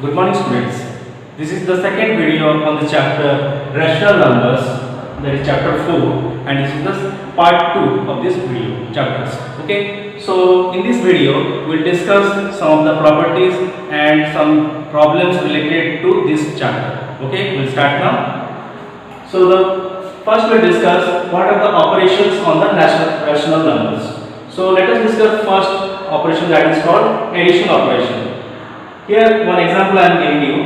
Good morning students. This is the second video on the chapter rational numbers, that is chapter 4, and this is the part 2 of this video chapters. Okay, so in this video we will discuss some of the properties and some problems related to this chapter. Okay, we will start now. So the first we will discuss what are the operations on the rational numbers. So let us discuss first operation, that is called addition operation. Here one example I am giving you,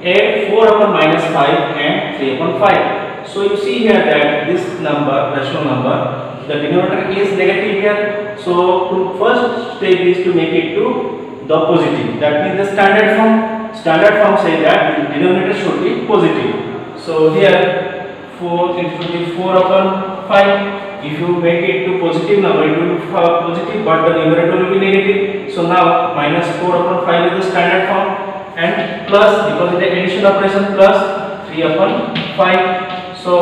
add 4 upon minus 5 and 3 upon 5. So you see here that this number, rational number, the denominator is negative here. So to first step is to make it to the positive. That means the standard form. Standard form say that the denominator should be positive. So here 4 into 4 upon 5. If you make it to positive number, it will be positive, but the numerator will be negative. So now minus 4 upon 5 is the standard form, and plus, because it is addition operation, plus 3 upon 5. So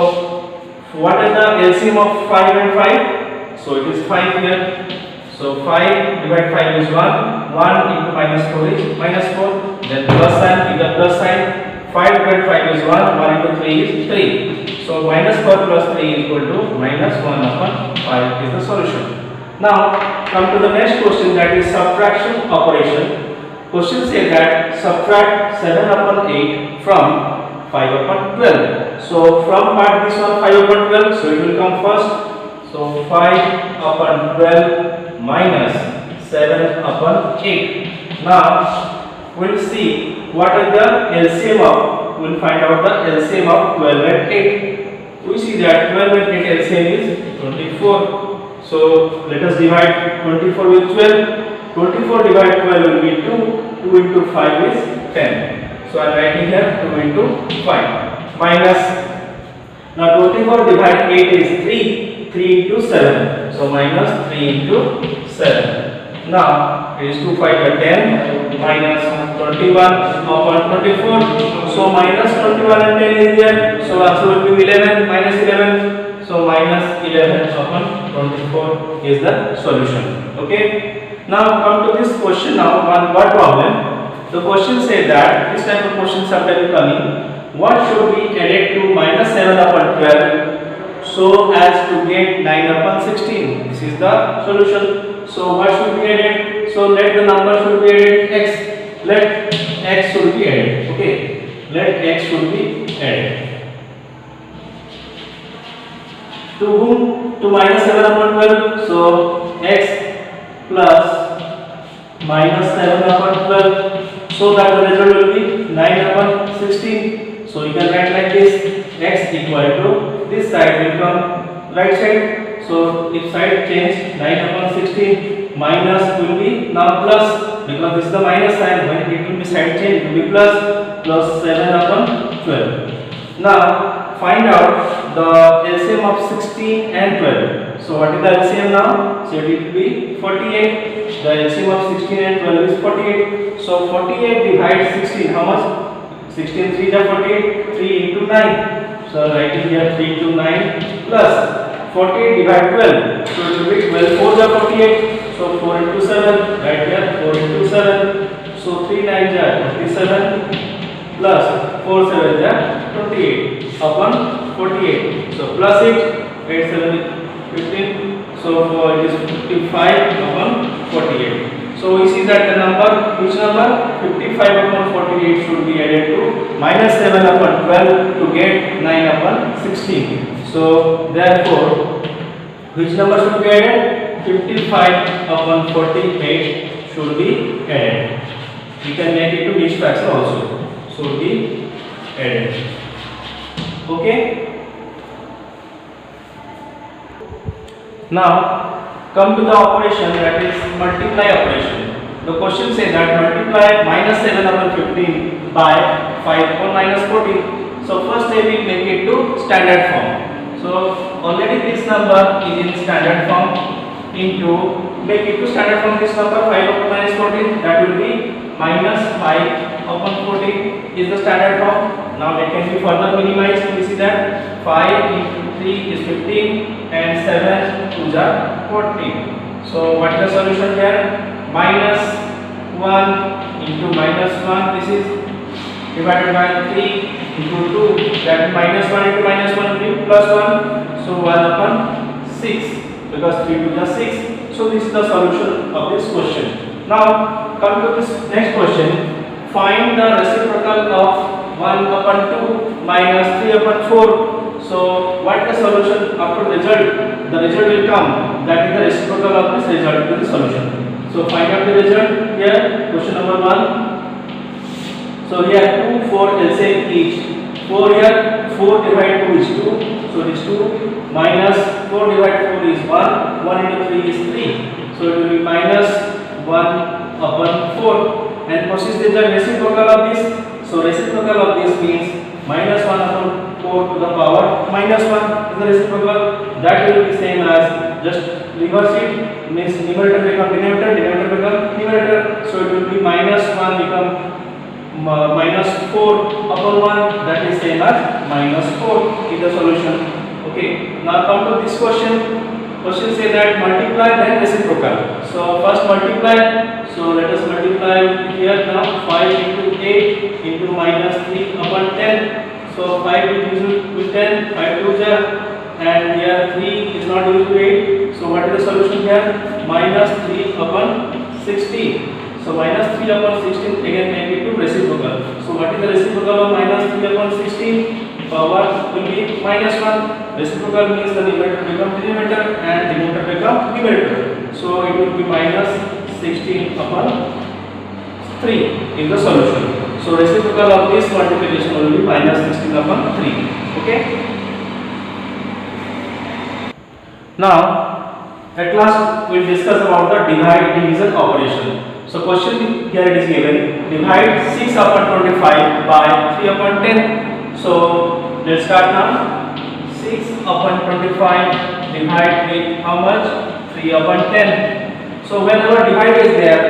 what is the LCM of 5 and 5? So it is 5 here. So 5 divided 5 is 1. 1 into minus 4 is minus 4. Then plus sign, with the plus sign. 5 divided 5 is 1. 1 into 3 is 3. So minus 4 plus 3 is equal to minus 1 upon 5 is the solution. Now come to the next question, that is subtraction operation. Question says that subtract 7 upon 8 from 5 upon 12. So from part this one 5 upon 12, so it will come first. So 5 upon 12 minus 7 upon 8. Now we will see what is the LCM of, we will find out the LCM of 12 and 8. We see that 12 and 8 LCM is 24. So let us divide 24 with 12. 24 divided 12 will be 2. 2 into 5 is 10. So I am writing here 2 into 5 minus. Now 24 divided 8 is 3. 3 into 7. So minus 3 into 7. Now it is 2 5 by 10 minus 21 upon 24. So minus 21 and 10 is there. So answer will be 11 minus 11. So minus 11 upon 24 is the solution. Okay. Now come to this question. Now one word problem. The question says that this type of question sometimes coming. What should be added to minus 7 upon 12 so as to get 9 upon 16? This is the solution. So what should be added? So let the number should be added x. Let x should be added. Okay. Let x should be added. To whom? To minus 7 upon 12. So x plus minus 7 upon 12. So that the result will be 9 upon 16. So you can write like this. X equal to this side will come right side. So if side change, 9 upon 16 minus will be now plus, because this is the minus sign. When it will be side change, it will be plus 7 upon 12. Now find out the LCM of 16 and 12. So what is the LCM now? So it will be 48. The LCM of 16 and 12 is 48. So 48 divides 16. How much? 16 3 is 48. 3 into 9. So writing here 3 into 9 plus 48 divided 12. So it will be 12 4 is 48. So 4 into 7. Right here 4 into 7. So 3 9 is 27 plus 4 7 is 28 upon 48. So plus 8. 8 7 is 15. So it is 55 upon 48. So we see that the number, which number? 55 upon 48 should be added to minus 7 upon 12 to get 9 upon 16. So therefore, which number should be added? 55 upon 48 should be added. We can make it to mixed fraction also. Should be added. Okay. Now come to the operation, that is multiply operation. The question says that multiply minus 7 upon 15 by 5 upon minus 14. So first step we make it to standard form. So already this number is in standard form. Into make it to standard form, this number 5 upon minus 14, that will be minus 5 upon 14 is the standard form. Now it can be further minimized. We see that 5 into 3 is 15 and 7 2 are 14. So what is the solution here? Minus 1 into minus 1, this is divided by 3 into 2, that minus 1 into minus 1 will be plus 1, so 1 upon 6, because 3 to the 6. So this is the solution of this question. Now come to this next question. Find the reciprocal of 1 upon 2 minus 3 upon 4. So what is the solution after result? The result will come, that is the reciprocal of this result to the solution. So find out the result here. Question number 1. So here 2, 4 LCM each. 4 here, 4 divided 2 is 2. So it is 2 minus 4 divided 4 is 1. 1 into 3 is 3. So it will be minus 1 upon 4. And what is the reciprocal of this? So reciprocal of this means minus 1 upon 4 to the power minus 1 is the reciprocal. That will be same as just reverse it, means numerator become denominator, denominator become numerator. So it will be minus 1 become minus 4 upon 1, that is same as minus 4 is the solution. Okay, now come to this question. Question say that multiply then reciprocal. So first multiply. So let us multiply here now. 5 into 8 into minus 3 upon 10. So 5 is used with 10, 5 2 and here 3 is not used with 8. So what is the solution here? Minus 3 upon 16. So minus 3 upon 16 again make it to reciprocal. So what is the reciprocal of minus 3 upon 16? Power will be minus 1. Reciprocal means the numerator become denominator and denominator become numerator. So it will be minus 16 upon 3 in the solution. So reciprocal of this multiplication will be minus 16 upon 3. Okay. Now at last we will discuss about the divide division operation. So question here it is given, divide 6 upon 25 by 3 upon 10. So let's start now. 6 upon 25 divide with how much? 3 upon 10. So whenever divide is there,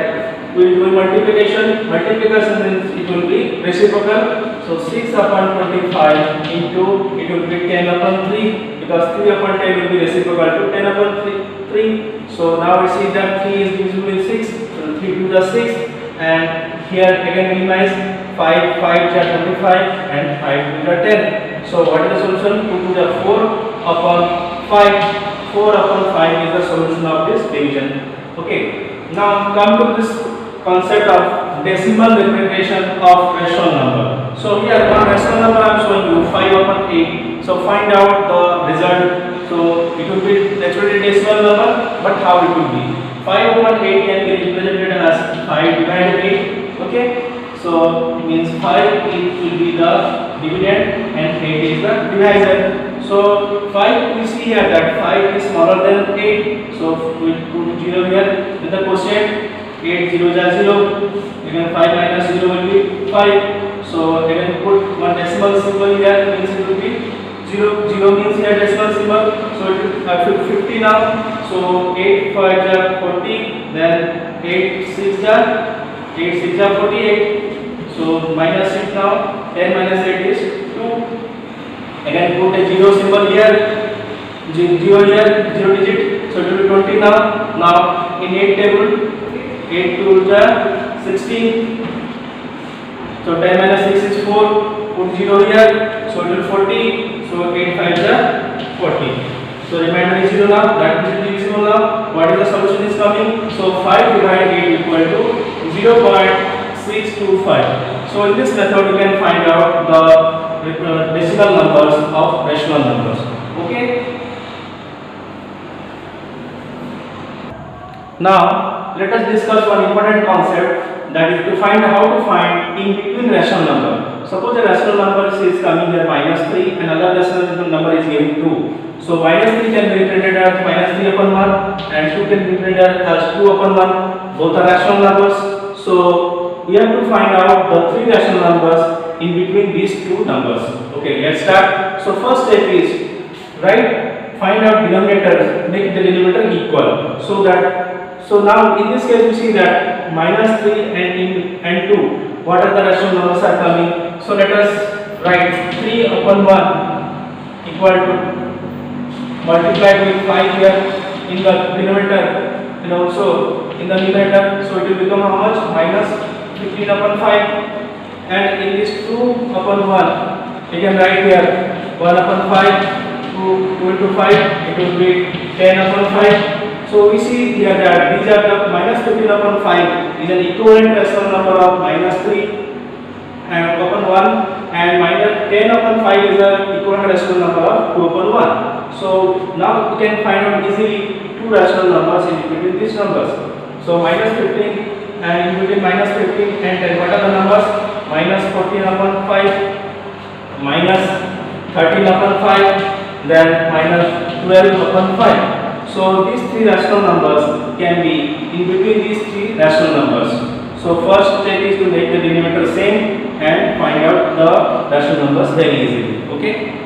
we will do multiplication. Multiplication means it will be reciprocal. So 6 upon 25 into it will be 10 upon 3, because 3 upon 10 will be reciprocal to 10 upon 3. So now we see that 3 is divisible in 6. So 3 to the 6, and here again minimize 5 to 25 and 5 to the 10. So what is the solution? 2 to the 4 upon 5. 4 upon 5 is the solution of this division. Okay. Now come to this concept of decimal representation of rational number. So here one rational number I am showing you 5 upon 8. So find out the result. So it will be naturally decimal number, but how it will be? 5 upon 8 can be represented as 5 divided 8. Okay. So means 5 it will be the dividend and 8 is the divisor. So 5 we see here that 5 is smaller than 8. So we will put 0 here with the quotient. 8 0 is 0. Again 5 minus 0 will be 5. So again put one decimal symbol here, means it will be 0. 0 means here decimal symbol. So it will 50 now. So 8 5 is 40. Then 8 6 is 48. So minus 6 now. 10 minus 8 is 2. Again put a 0 symbol here. 0 here, 0 digit. So it will be 20 now. Now in 8 table, 8 2 is 16. So 10 minus 6 is 4. Put 0 here. So it will 40. So 8 5 is 40. So remainder is 0 now. That is divisible now. What is the solution is coming? So 5 divided 8 equal to 0.625. So in this method you can find out the decimal numbers of rational numbers. Okay. Now let us discuss one important concept, that is to find how to find in between rational number. Suppose a rational number is coming here minus 3 and another rational number is giving 2. So minus 3 can be represented as minus 3 upon 1 and 2 can be represented as 2 upon 1. Both are rational numbers. So we have to find out the three rational numbers in between these two numbers. Okay, let's start. So first step is find out denominator, make the denominator equal. So now in this case we see that minus 3 and 2, what are the rational numbers are coming? So let us write 3 upon 1 equal to multiplied with 5 here in the denominator and also in the numerator. So it will become how much? Minus 15 upon 5. and in this 2 upon 1 you can write here 1 upon 5, 2 into 5, it will be 10 upon 5. So we see here that these are the minus 15 upon 5 is an equivalent rational number of minus 3 and upon 1, and minus 10 upon 5 is the equivalent rational number of 2 upon 1. So now you can find out easily two rational numbers in between these numbers. So minus 15 and in between minus 15 and 10, what are the numbers? Minus 14 upon 5, minus 13 upon 5, then minus 12 upon 5. So these three rational numbers can be in between these three rational numbers. So first step is to make the denominator same and find out the rational numbers very easily. Okay.